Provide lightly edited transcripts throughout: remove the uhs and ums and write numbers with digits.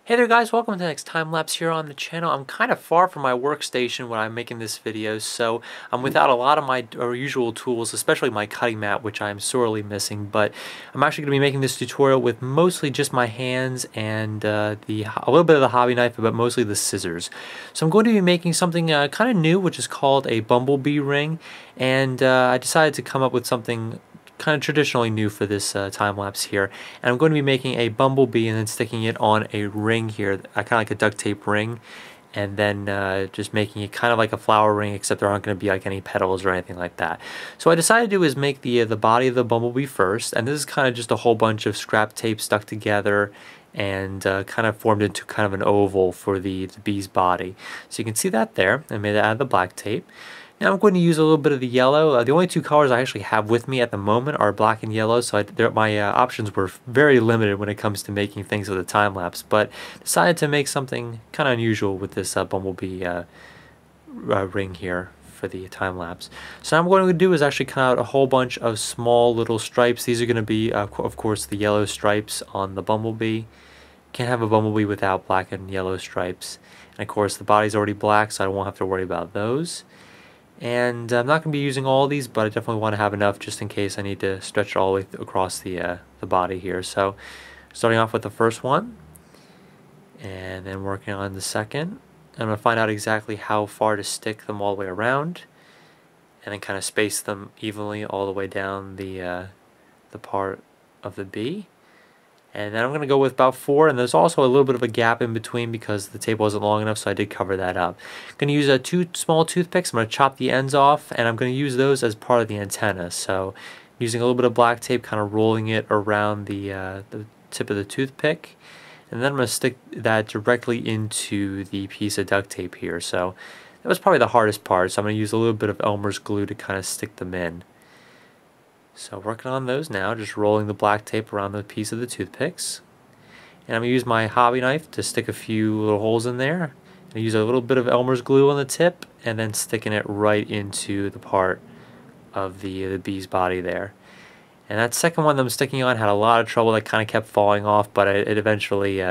Hey there guys, welcome to the next time lapse here on the channel. I'm kind of far from my workstation when I'm making this video, so I'm without a lot of my usual tools, especially my cutting mat, which I'm sorely missing. But I'm actually going to be making this tutorial with mostly just my hands and a little bit of the hobby knife, but mostly the scissors. So I'm going to be making something kind of new, which is called a bumblebee ring, and I decided to come up with something kind of traditionally new for this time lapse here, and I'm going to be making a bumblebee and then sticking it on a ring here, kind of like a duct tape ring, and then just making it kind of like a flower ring, except there aren't going to be like any petals or anything like that. So what I decided to do is make the body of the bumblebee first, and this is kind of just a whole bunch of scrap tape stuck together and kind of formed into kind of an oval for the bee's body. So you can see that there. I made that out of the black tape. Now I'm going to use a little bit of the yellow. The only two colors I actually have with me at the moment are black and yellow, so my options were very limited when it comes to making things with a time lapse, but decided to make something kind of unusual with this bumblebee ring here for the time lapse. So now what I'm going to do is actually cut out a whole bunch of small little stripes. These are going to be, of course, the yellow stripes on the bumblebee. Can't have a bumblebee without black and yellow stripes. And of course the body's already black, so I won't have to worry about those. And I'm not going to be using all of these, but I definitely want to have enough just in case I need to stretch it all the way across the body here. So starting off with the first one, and then working on the second. I'm going to find out exactly how far to stick them all the way around, and then kind of space them evenly all the way down the part of the bee. And then I'm going to go with about 4, and there's also a little bit of a gap in between because the tape wasn't long enough, so I did cover that up. I'm going to use 2 small toothpicks. I'm going to chop the ends off, and I'm going to use those as part of the antenna. So using a little bit of black tape, kind of rolling it around the tip of the toothpick, and then I'm going to stick that directly into the piece of duct tape here. So that was probably the hardest part, so I'm going to use a little bit of Elmer's glue to kind of stick them in. So working on those now, just rolling the black tape around the piece of the toothpicks. And I'm going to use my hobby knife to stick a few little holes in there. I use a little bit of Elmer's glue on the tip, and then sticking it right into the part of the bee's body there. And that second one that I'm sticking on had a lot of trouble. That kind of kept falling off, but it eventually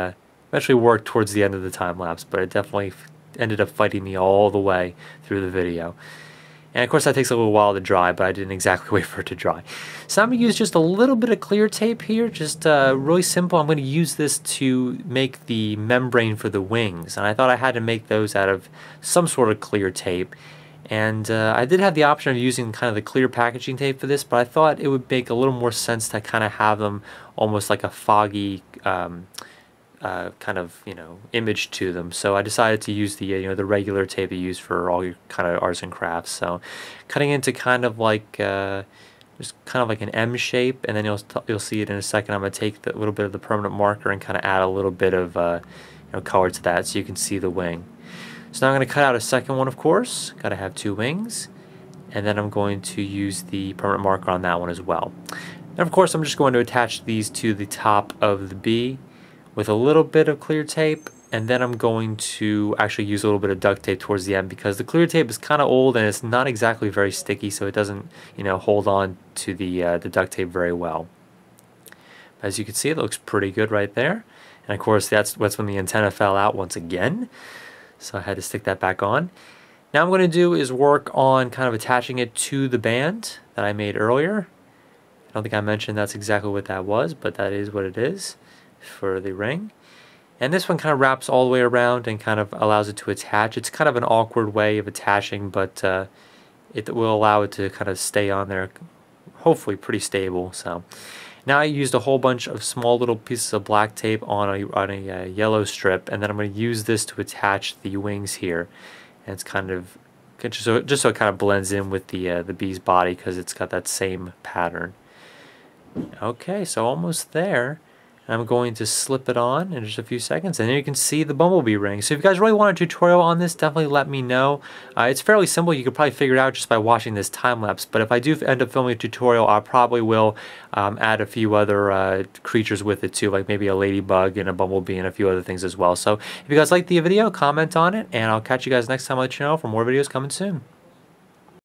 worked towards the end of the time lapse. But it definitely ended up fighting me all the way through the video. And of course that takes a little while to dry, but I didn't exactly wait for it to dry. So I'm going to use just a little bit of clear tape here, just really simple. I'm going to use this to make the membrane for the wings, and I thought I had to make those out of some sort of clear tape. And I did have the option of using kind of the clear packaging tape for this, but I thought it would make a little more sense to kind of have them almost like a foggy kind of image to them. So I decided to use the the regular tape you use for all your kind of arts and crafts. So cutting into kind of like just kind of like an M shape, and then you'll see it in a second. I'm going to take a little bit of the permanent marker and kind of add a little bit of color to that so you can see the wing. So now I'm going to cut out a second one, of course. Got to have 2 wings, and then I'm going to use the permanent marker on that one as well. And of course I'm just going to attach these to the top of the bee with a little bit of clear tape, and then I'm going to actually use a little bit of duct tape towards the end because the clear tape is kind of old and it's not exactly very sticky, so it doesn't hold on to the duct tape very well. As you can see, it looks pretty good right there, and of course that's when the antenna fell out once again, so I had to stick that back on. Now what I'm going to do is work on kind of attaching it to the band that I made earlier. I don't think I mentioned that's exactly what that was, but that is what it is for the ring. And this one kind of wraps all the way around and kind of allows it to attach. It's kind of an awkward way of attaching, but it will allow it to kind of stay on there, hopefully pretty stable. So now I used a whole bunch of small little pieces of black tape on a yellow strip, and then I'm going to use this to attach the wings here. And it's kind of just so it kind of blends in with the bee's body because it's got that same pattern. Okay, so almost there. I'm going to slip it on in just a few seconds, and then you can see the bumblebee ring. So if you guys really want a tutorial on this, definitely let me know. It's fairly simple. You could probably figure it out just by watching this time lapse, but if I do end up filming a tutorial, I probably will add a few other creatures with it too, like maybe a ladybug and a bumblebee and a few other things as well. So if you guys like the video, comment on it, and I'll catch you guys next time on the channel for more videos coming soon.